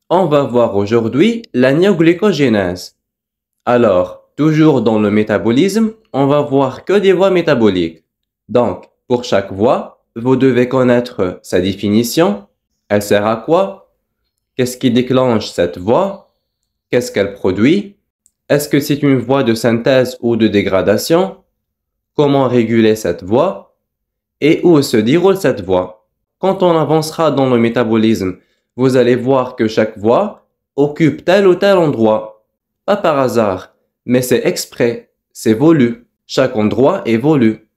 On va voir aujourd'hui la néoglycogénèse. Alors, toujours dans le métabolisme, on va voir que des voies métaboliques. Donc, pour chaque voie, vous devez connaître sa définition, elle sert à quoi, qu'est-ce qui déclenche cette voie, qu'est-ce qu'elle produit, est-ce que c'est une voie de synthèse ou de dégradation, comment réguler cette voie et où se déroule cette voie. Quand on avancera dans le métabolisme, vous allez voir que chaque voie occupe tel ou tel endroit. Pas par hasard, mais c'est exprès, c'est voulu. Chaque endroit est voulu.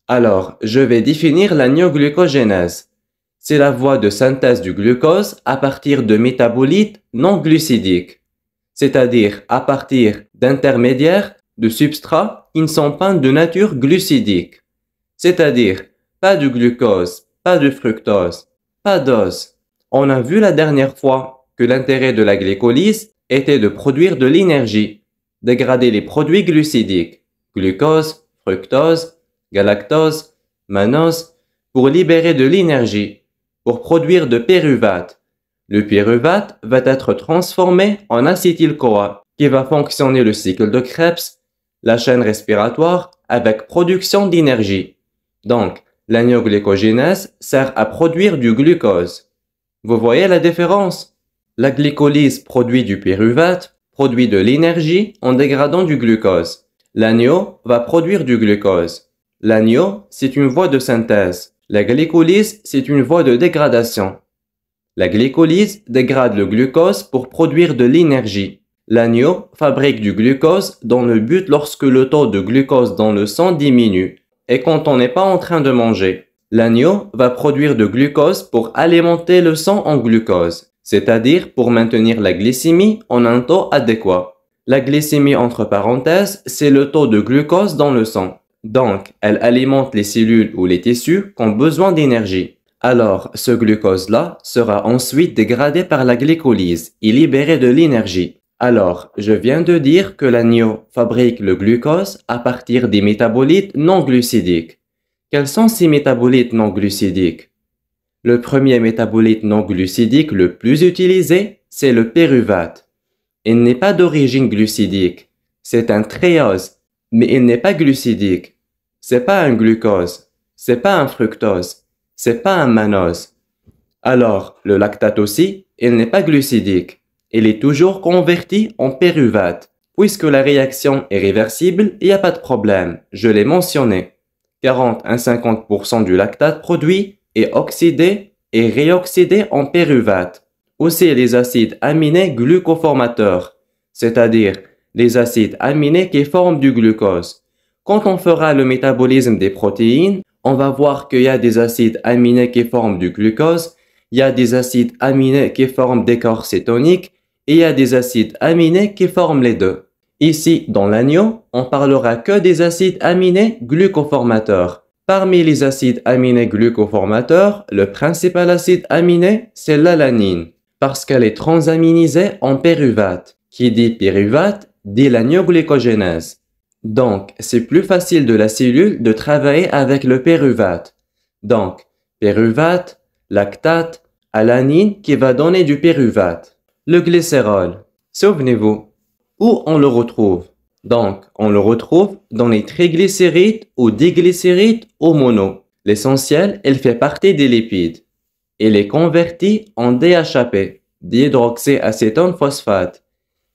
Alors, je vais définir la néoglycogénèse. C'est la voie de synthèse du glucose à partir de métabolites non glucidiques, c'est-à-dire à partir d'intermédiaires de substrats qui ne sont pas de nature glucidique, c'est-à-dire pas de glucose, pas de fructose, pas d'ose. On a vu la dernière fois que l'intérêt de la glycolyse était de produire de l'énergie, dégrader les produits glucidiques, glucose, fructose, galactose, mannose, pour libérer de l'énergie, pour produire de pyruvate. Le pyruvate va être transformé en acétyl-CoA, qui va fonctionner le cycle de Krebs, la chaîne respiratoire, avec production d'énergie. Donc, la néoglycogénèse sert à produire du glucose. Vous voyez la différence? La glycolyse produit du pyruvate, produit de l'énergie en dégradant du glucose. L'agneau va produire du glucose. L'agneau, c'est une voie de synthèse. La glycolyse, c'est une voie de dégradation. La glycolyse dégrade le glucose pour produire de l'énergie. L'agneau fabrique du glucose dans le but lorsque le taux de glucose dans le sang diminue et quand on n'est pas en train de manger. L'agneau va produire de glucose pour alimenter le sang en glucose, c'est-à-dire pour maintenir la glycémie en un taux adéquat. La glycémie entre parenthèses, c'est le taux de glucose dans le sang. Donc, elle alimente les cellules ou les tissus qui ont besoin d'énergie. Alors, ce glucose-là sera ensuite dégradé par la glycolyse et libéré de l'énergie. Alors, je viens de dire que l'agneau fabrique le glucose à partir des métabolites non glucidiques. Quels sont ces métabolites non glucidiques? Le premier métabolite non glucidique le plus utilisé, c'est le pyruvate. Il n'est pas d'origine glucidique, c'est un triose, mais il n'est pas glucidique. C'est pas un glucose, c'est pas un fructose, c'est pas un mannose. Alors, le lactate aussi, il n'est pas glucidique. Il est toujours converti en pyruvate. Puisque la réaction est réversible, il n'y a pas de problème, je l'ai mentionné. 40 à 50% du lactate produit est oxydé et réoxydé en pyruvate. Aussi les acides aminés glucoformateurs, c'est-à-dire les acides aminés qui forment du glucose. Quand on fera le métabolisme des protéines, on va voir qu'il y a des acides aminés qui forment du glucose, il y a des acides aminés qui forment des corps cétoniques et il y a des acides aminés qui forment les deux. Ici, dans l'agneau, on parlera que des acides aminés glucoformateurs. Parmi les acides aminés glucoformateurs, le principal acide aminé, c'est l'alanine, parce qu'elle est transaminisée en pyruvate. Qui dit pyruvate, dit la néoglycogénèse. Donc, c'est plus facile de la cellule de travailler avec le pyruvate. Donc, pyruvate, lactate, alanine qui va donner du pyruvate. Le glycérol, souvenez-vous, où on le retrouve? Donc, on le retrouve dans les triglycérides ou diglycérides ou mono. L'essentiel, il fait partie des lipides. Il est converti en DHAP, dihydroxyacétone phosphate.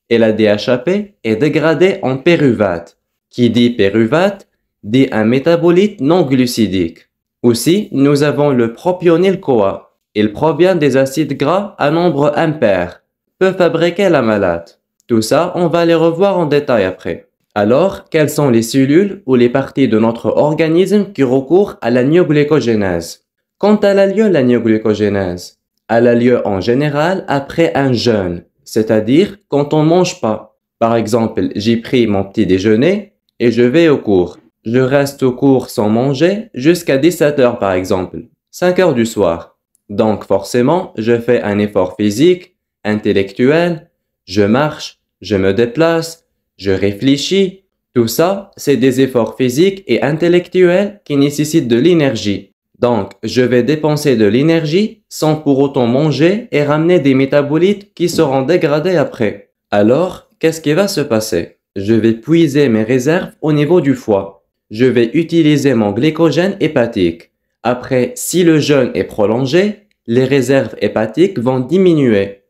Et la DHAP est dégradée en pyruvate. Qui dit pyruvate, dit un métabolite non glucidique. Aussi, nous avons le propionyl-CoA. Il provient des acides gras à nombre impair. Peut fabriquer la malate. Tout ça, on va les revoir en détail après. Alors, quelles sont les cellules ou les parties de notre organisme qui recourent à la néoglycogénèse? Quand elle a lieu la néoglycogénèse? Elle a lieu en général après un jeûne, c'est-à-dire quand on ne mange pas. Par exemple, j'ai pris mon petit déjeuner et je vais au cours. Je reste au cours sans manger jusqu'à 17 h par exemple, 5 h du soir. Donc forcément, je fais un effort physique, intellectuel, je marche, je me déplace, je réfléchis. Tout ça, c'est des efforts physiques et intellectuels qui nécessitent de l'énergie. Donc, je vais dépenser de l'énergie sans pour autant manger et ramener des métabolites qui seront dégradés après. Alors, qu'est-ce qui va se passer? Je vais puiser mes réserves au niveau du foie. Je vais utiliser mon glycogène hépatique. Après, si le jeûne est prolongé, les réserves hépatiques vont diminuer.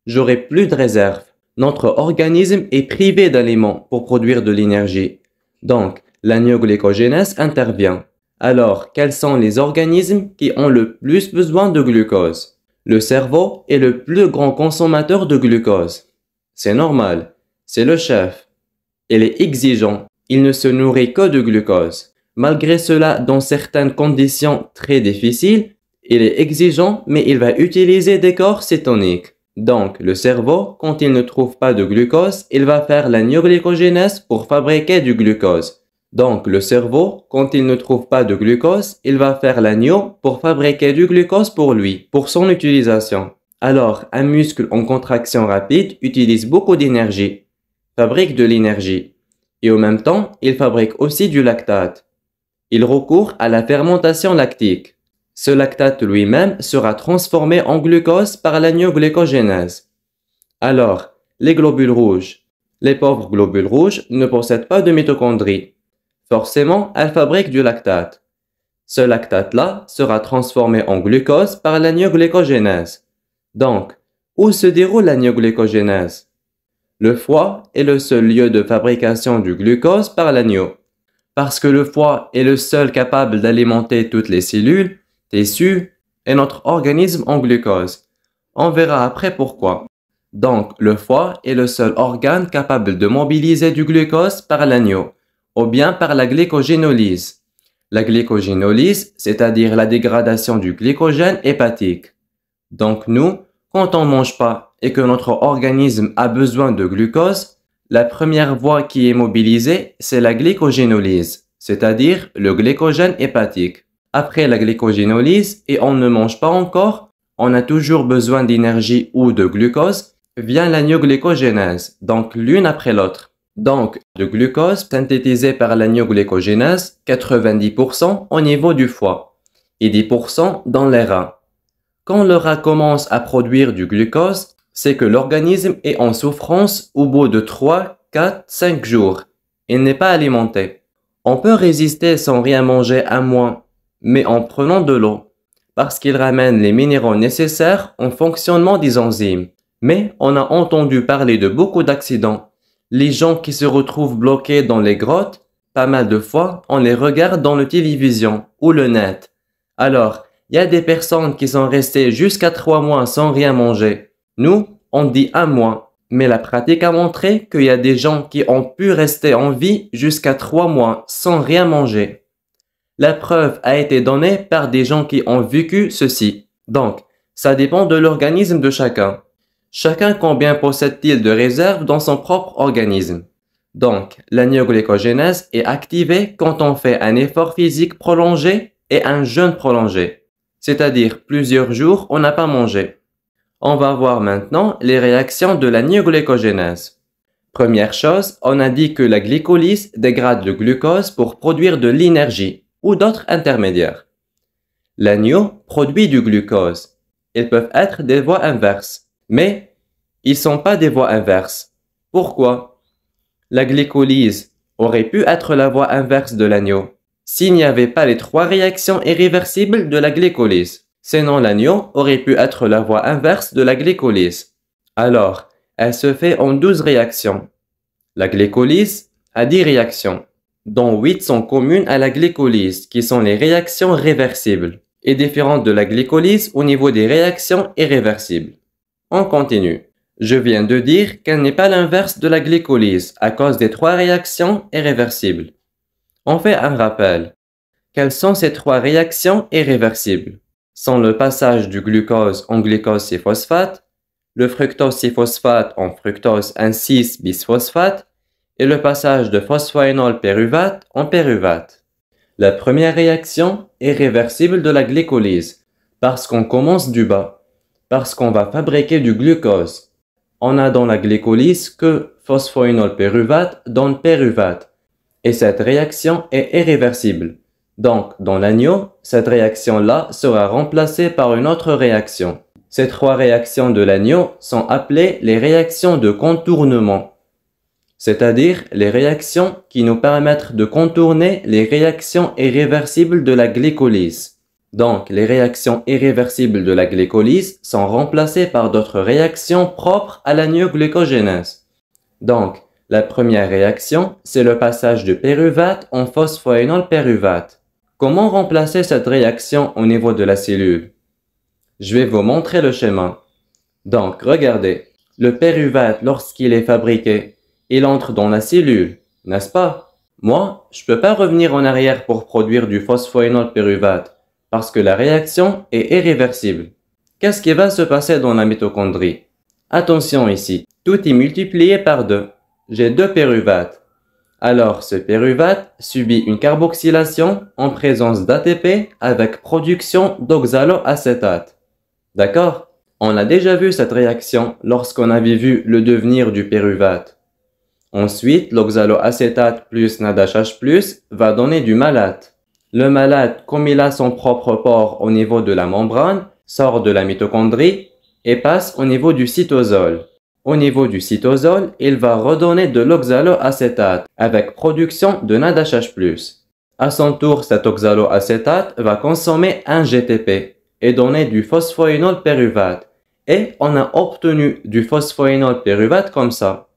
J'aurai plus de réserves. Notre organisme est privé d'aliments pour produire de l'énergie. Donc, l'anéoglycogénèse intervient. Alors, quels sont les organismes qui ont le plus besoin de glucose? Le cerveau est le plus grand consommateur de glucose. C'est normal, c'est le chef. Il est exigeant, il ne se nourrit que de glucose. Malgré cela, dans certaines conditions très difficiles, il est exigeant, mais il va utiliser des corps cétoniques. Donc, le cerveau, quand il ne trouve pas de glucose, il va faire la néoglycogénèse pour fabriquer du glucose. Donc, le cerveau, quand il ne trouve pas de glucose, il va faire l'agneau pour fabriquer du glucose pour lui, pour son utilisation. Alors, un muscle en contraction rapide utilise beaucoup d'énergie, fabrique de l'énergie, et en même temps, il fabrique aussi du lactate. Il recourt à la fermentation lactique. Ce lactate lui-même sera transformé en glucose par l'anéoglycogénèse. Alors, les globules rouges. Les pauvres globules rouges ne possèdent pas de mitochondries. Forcément, elles fabriquent du lactate. Ce lactate-là sera transformé en glucose par l'anéoglycogénèse. Donc, où se déroule l'anéoglycogénèse? Le foie est le seul lieu de fabrication du glucose par l'agneau. Parce que le foie est le seul capable d'alimenter toutes les cellules, tissus et notre organisme en glucose. On verra après pourquoi. Donc, le foie est le seul organe capable de mobiliser du glucose par l'agneau, ou bien par la glycogénolyse. La glycogénolyse, c'est-à-dire la dégradation du glycogène hépatique. Donc nous, quand on ne mange pas et que notre organisme a besoin de glucose, la première voie qui est mobilisée, c'est la glycogénolyse, c'est-à-dire le glycogène hépatique. Après la glycogénolyse, et on ne mange pas encore, on a toujours besoin d'énergie ou de glucose, vient l'anéoglycogénèse, donc l'une après l'autre. Donc, de glucose synthétisé par l'anéoglycogénèse, 90% au niveau du foie et 10% dans les reins. Quand le rein commence à produire du glucose, c'est que l'organisme est en souffrance au bout de 3, 4, 5 jours. Il n'est pas alimenté. On peut résister sans rien manger un mois, mais en prenant de l'eau, parce qu'il ramène les minéraux nécessaires au fonctionnement des enzymes. Mais on a entendu parler de beaucoup d'accidents. Les gens qui se retrouvent bloqués dans les grottes, pas mal de fois, on les regarde dans la télévision ou le net. Alors, il y a des personnes qui sont restées jusqu'à 3 mois sans rien manger. Nous, on dit 1 mois. Mais la pratique a montré qu'il y a des gens qui ont pu rester en vie jusqu'à 3 mois sans rien manger. La preuve a été donnée par des gens qui ont vécu ceci. Donc, ça dépend de l'organisme de chacun. Chacun combien possède-t-il de réserves dans son propre organisme. Donc, l'anéoglycogénèse est activée quand on fait un effort physique prolongé et un jeûne prolongé. C'est-à-dire plusieurs jours on n'a pas mangé. On va voir maintenant les réactions de l'anéoglycogénèse. Première chose, on a dit que la glycolyse dégrade le glucose pour produire de l'énergie ou d'autres intermédiaires. L'agneau produit du glucose. Ils peuvent être des voies inverses, mais ils ne sont pas des voies inverses. Pourquoi? La glycolyse aurait pu être la voie inverse de l'agneau s'il n'y avait pas les 3 réactions irréversibles de la glycolyse. Sinon, l'agneau aurait pu être la voie inverse de la glycolyse. Alors, elle se fait en 12 réactions. La glycolyse a 10 réactions, dont 8 sont communes à la glycolyse, qui sont les réactions réversibles, et différentes de la glycolyse au niveau des réactions irréversibles. On continue. Je viens de dire qu'elle n'est pas l'inverse de la glycolyse à cause des 3 réactions irréversibles. On fait un rappel. Quelles sont ces 3 réactions irréversibles? Sont le passage du glucose en glucose 6-phosphate, le fructose 6-phosphate en fructose 1,6-bisphosphate et le passage de phosphoénol pyruvate en pyruvate. La première réaction est réversible de la glycolyse parce qu'on commence du bas, parce qu'on va fabriquer du glucose. On a dans la glycolyse que phosphoénol pyruvate donne pyruvate et cette réaction est irréversible. Donc, dans l'agneau, cette réaction-là sera remplacée par une autre réaction. Ces trois réactions de l'agneau sont appelées les réactions de contournement, c'est-à-dire les réactions qui nous permettent de contourner les réactions irréversibles de la glycolyse. Donc, les réactions irréversibles de la glycolyse sont remplacées par d'autres réactions propres à l'agneau-glycogénèse. Donc, la première réaction, c'est le passage de pyruvate en phosphoénol-pyruvate. Comment remplacer cette réaction au niveau de la cellule? Je vais vous montrer le schéma. Donc, regardez, le pyruvate, lorsqu'il est fabriqué, il entre dans la cellule, n'est-ce pas? Moi, je ne peux pas revenir en arrière pour produire du phosphoénol-pyruvate, parce que la réaction est irréversible. Qu'est-ce qui va se passer dans la mitochondrie? Attention ici, tout est multiplié par 2. J'ai 2 pyruvates. Alors, ce pyruvate subit une carboxylation en présence d'ATP avec production d'oxaloacétate. D'accord? On a déjà vu cette réaction lorsqu'on avait vu le devenir du pyruvate. Ensuite, l'oxaloacétate plus NADH+ va donner du malate. Le malate, comme il a son propre pore au niveau de la membrane, sort de la mitochondrie et passe au niveau du cytosol. Au niveau du cytosol, il va redonner de l'oxaloacétate avec production de NADH+. À son tour, cet oxaloacétate va consommer un GTP et donner du phosphoénol-pyruvate. Et on a obtenu du phosphoénol-pyruvate comme ça.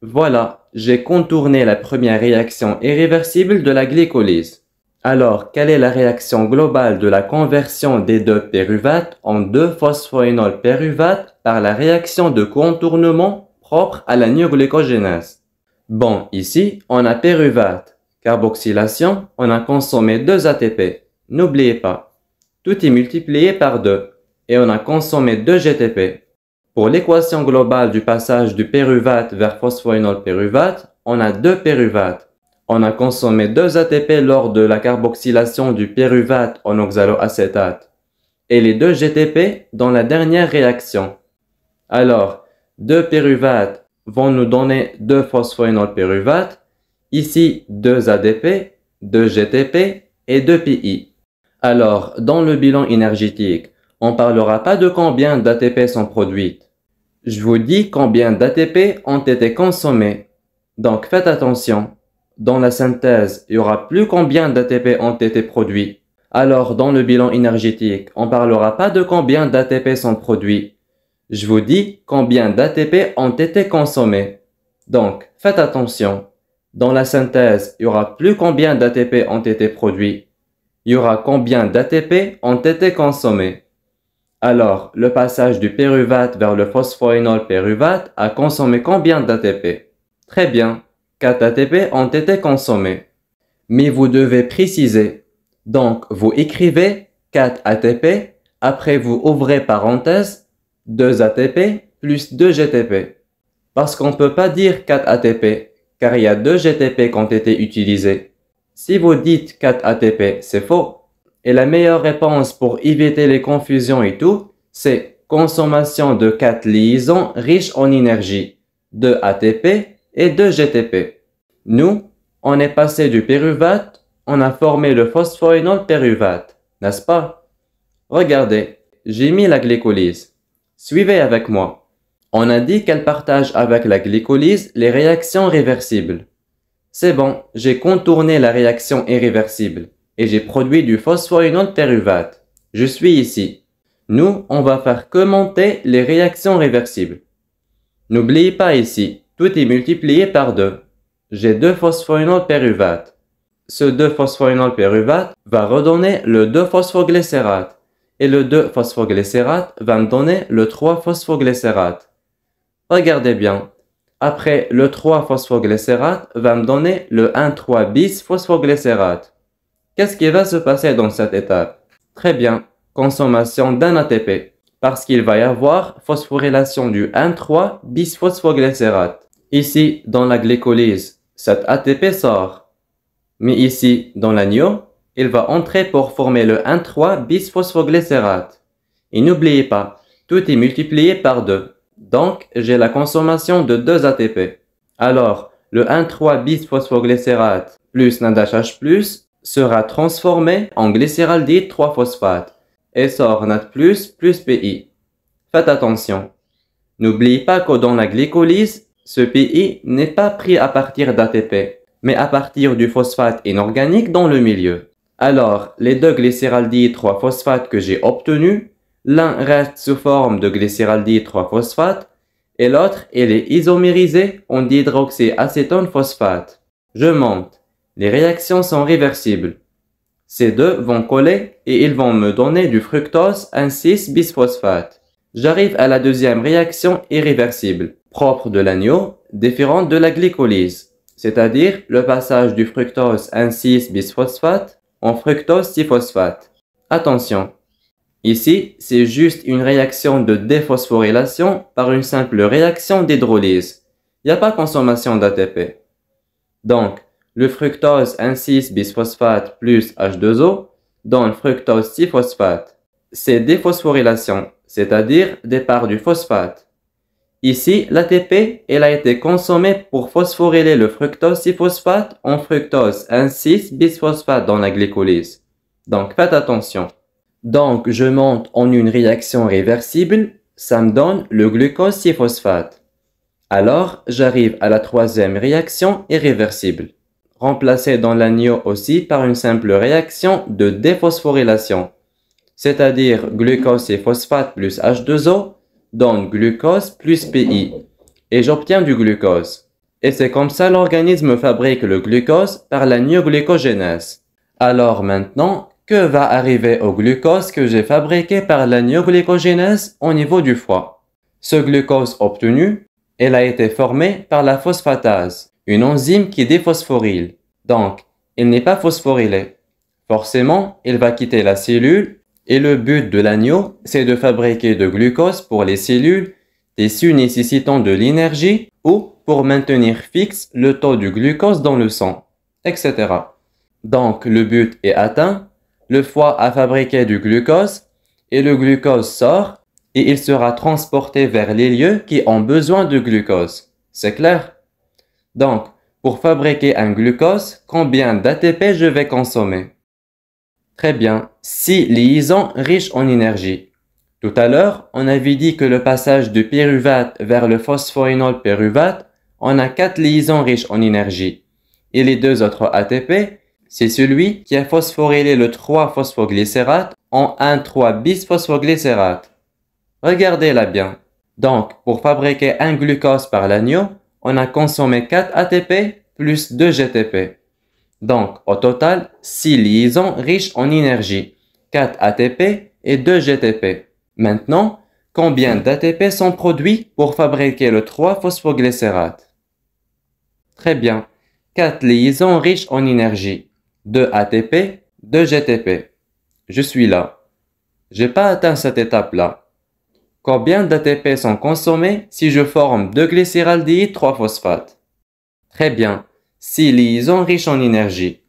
Voilà, j'ai contourné la première réaction irréversible de la glycolyse. Alors, quelle est la réaction globale de la conversion des 2 pyruvates en 2 phosphoénol-pyruvate par la réaction de contournement propre à l'agneau-glycogénèse? Bon, ici, on a pyruvate. Carboxylation, on a consommé 2 ATP. N'oubliez pas, tout est multiplié par 2 et on a consommé 2 GTP. Pour l'équation globale du passage du pyruvate vers phosphoénol-pyruvate, on a 2 pyruvates. On a consommé 2 ATP lors de la carboxylation du pyruvate en oxaloacétate et les 2 GTP dans la dernière réaction. Alors, 2 pyruvates vont nous donner 2 phosphoénol-pyruvate, ici 2 ADP, 2 GTP et 2 PI. Alors, dans le bilan énergétique, on ne parlera pas de combien d'ATP sont produites. Je vous dis combien d'ATP ont été consommés. Donc, faites attention. Dans la synthèse, il y aura plus combien d'ATP ont été produits. Alors, dans le bilan énergétique, on ne parlera pas de combien d'ATP sont produits. Je vous dis combien d'ATP ont été consommés. Donc, faites attention. Dans la synthèse, il y aura plus combien d'ATP ont été produits. Il y aura combien d'ATP ont été consommés. Alors, le passage du pyruvate vers le phosphoénol-pyruvate a consommé combien d'ATP? Très bien. 4 ATP ont été consommés. Mais vous devez préciser. Donc, vous écrivez 4 ATP, après vous ouvrez parenthèse, 2 ATP plus 2 GTP. Parce qu'on ne peut pas dire 4 ATP, car il y a 2 GTP qui ont été utilisés. Si vous dites 4 ATP, c'est faux. Et la meilleure réponse pour éviter les confusions et tout, c'est consommation de 4 liaisons riches en énergie, 2 ATP et 2 GTP. Nous, on est passé du pyruvate, on a formé le phosphoénol-pyruvate, n'est-ce pas? Regardez, j'ai mis la glycolyse. Suivez avec moi. On a dit qu'elle partage avec la glycolyse les réactions réversibles. C'est bon, j'ai contourné la réaction irréversible et j'ai produit du phosphoénol-pyruvate. Je suis ici. Nous, on va faire que monter les réactions réversibles. N'oubliez pas ici, tout est multiplié par 2. J'ai 2 phosphoénol-pyruvate. Ce 2 phosphoénol-pyruvate va redonner le 2-phosphoglycérate. Et le 2-phosphoglycérate va me donner le 3-phosphoglycérate. Regardez bien. Après, le 3-phosphoglycérate va me donner le 1,3-bis-phosphoglycérate. Qu'est-ce qui va se passer dans cette étape? Très bien, consommation d'un ATP. Parce qu'il va y avoir phosphorylation du 1,3-bis-phosphoglycérate. Ici, dans la glycolyse, cet ATP sort. Mais ici, dans l'agneau, il va entrer pour former le 1,3-bis-phosphoglycérate. Et n'oubliez pas, tout est multiplié par 2. Donc, j'ai la consommation de 2 ATP. Alors, le 1,3-bis-phosphoglycérate plus NADH+, sera transformé en glycéraldehyd 3-phosphate et sort NAD+, plus PI. Faites attention. N'oubliez pas que dans la glycolyse, ce PI n'est pas pris à partir d'ATP, mais à partir du phosphate inorganique dans le milieu. Alors, les deux glycéraldehyd 3-phosphate que j'ai obtenus, l'un reste sous forme de glycéraldehyd 3-phosphate et l'autre, il est isomérisé en dihydroxyacétone phosphate. Je monte. Les réactions sont réversibles. Ces deux vont coller et ils vont me donner du fructose 1,6-bisphosphate. J'arrive à la deuxième réaction irréversible, propre de l'agneau, différente de la glycolyse, c'est-à-dire le passage du fructose 1,6-bisphosphate en fructose 6-phosphate. Attention, ici c'est juste une réaction de déphosphorylation par une simple réaction d'hydrolyse. Il n'y a pas consommation d'ATP. Donc, le fructose 1,6-bisphosphate plus H2O donne fructose 6-phosphate. C'est déphosphorylation, c'est-à-dire départ du phosphate. Ici, l'ATP, elle a été consommée pour phosphoryler le fructose 6-phosphate en fructose 1,6-bisphosphate dans la glycolyse. Donc, faites attention. Donc, je monte en une réaction réversible, ça me donne le glucose 6-phosphate. Alors, j'arrive à la troisième réaction irréversible, remplacée dans l'agneau aussi par une simple réaction de déphosphorylation, c'est-à-dire glucose 6-phosphate plus H2O donne glucose plus PI, et j'obtiens du glucose. Et c'est comme ça l'organisme fabrique le glucose par l'agnoglycogénèse. Alors maintenant, que va arriver au glucose que j'ai fabriqué par l'agnoglycogénèse au niveau du foie? Ce glucose obtenu, elle a été formé par la phosphatase, une enzyme qui déphosphoryle. Donc, il n'est pas phosphorylé. Forcément, il va quitter la cellule et le but de l'agneau, c'est de fabriquer de glucose pour les cellules, tissus nécessitant de l'énergie ou pour maintenir fixe le taux du glucose dans le sang, etc. Donc, le but est atteint, le foie a fabriqué du glucose et le glucose sort et il sera transporté vers les lieux qui ont besoin de glucose. C'est clair? Donc, pour fabriquer un glucose, combien d'ATP je vais consommer? Très bien, 6 liaisons riches en énergie. Tout à l'heure, on avait dit que le passage du pyruvate vers le phosphoénol pyruvate, on a 4 liaisons riches en énergie. Et les deux autres ATP, c'est celui qui a phosphorylé le 3-phosphoglycérate en 1,3-bisphosphoglycérate. Regardez-la bien. Donc, pour fabriquer un glucose par l'agneau, on a consommé 4 ATP plus 2 GTP. Donc, au total, 6 liaisons riches en énergie, 4 ATP et 2 GTP. Maintenant, combien d'ATP sont produits pour fabriquer le 3-phosphoglycérate? Très bien, 4 liaisons riches en énergie, 2 ATP, 2 GTP. Je suis là. J'ai pas atteint cette étape-là. Combien d'ATP sont consommés si je forme 2 glycéraldehyd 3-phosphate? Très bien, 6 liaisons riches en énergie.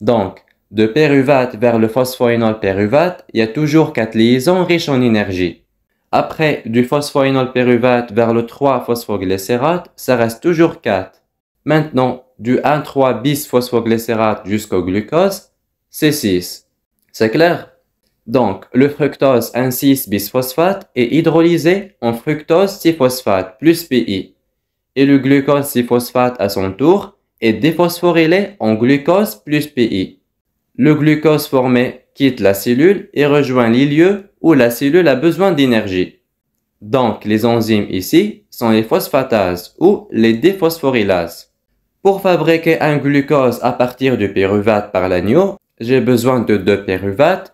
Donc, de pyruvate vers le phosphoénol pyruvate, il y a toujours 4 liaisons riches en énergie. Après, du phosphoénol pyruvate vers le 3-phosphoglycérate, ça reste toujours 4. Maintenant, du 1,3-bisphosphoglycérate jusqu'au glucose, c'est 6. C'est clair? Donc, le fructose 1,6-bisphosphate est hydrolysé en fructose 6-phosphate plus PI. Et le glucose 6-phosphate à son tour est déphosphorylé en glucose plus PI. Le glucose formé quitte la cellule et rejoint les lieux où la cellule a besoin d'énergie. Donc, les enzymes ici sont les phosphatases ou les déphosphorylases. Pour fabriquer un glucose à partir du pyruvate par l'agneau, j'ai besoin de 2 pyruvates,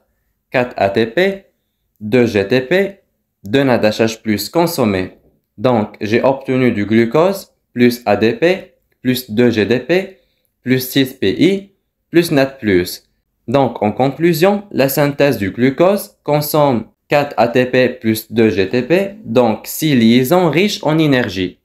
4 ATP, 2 GTP, 2 NADH+ consommés. Donc, j'ai obtenu du glucose plus ADP plus 2 GDP plus 6 PI plus NAD+. Donc, en conclusion, la synthèse du glucose consomme 4 ATP plus 2 GTP, donc 6 liaisons riches en énergie.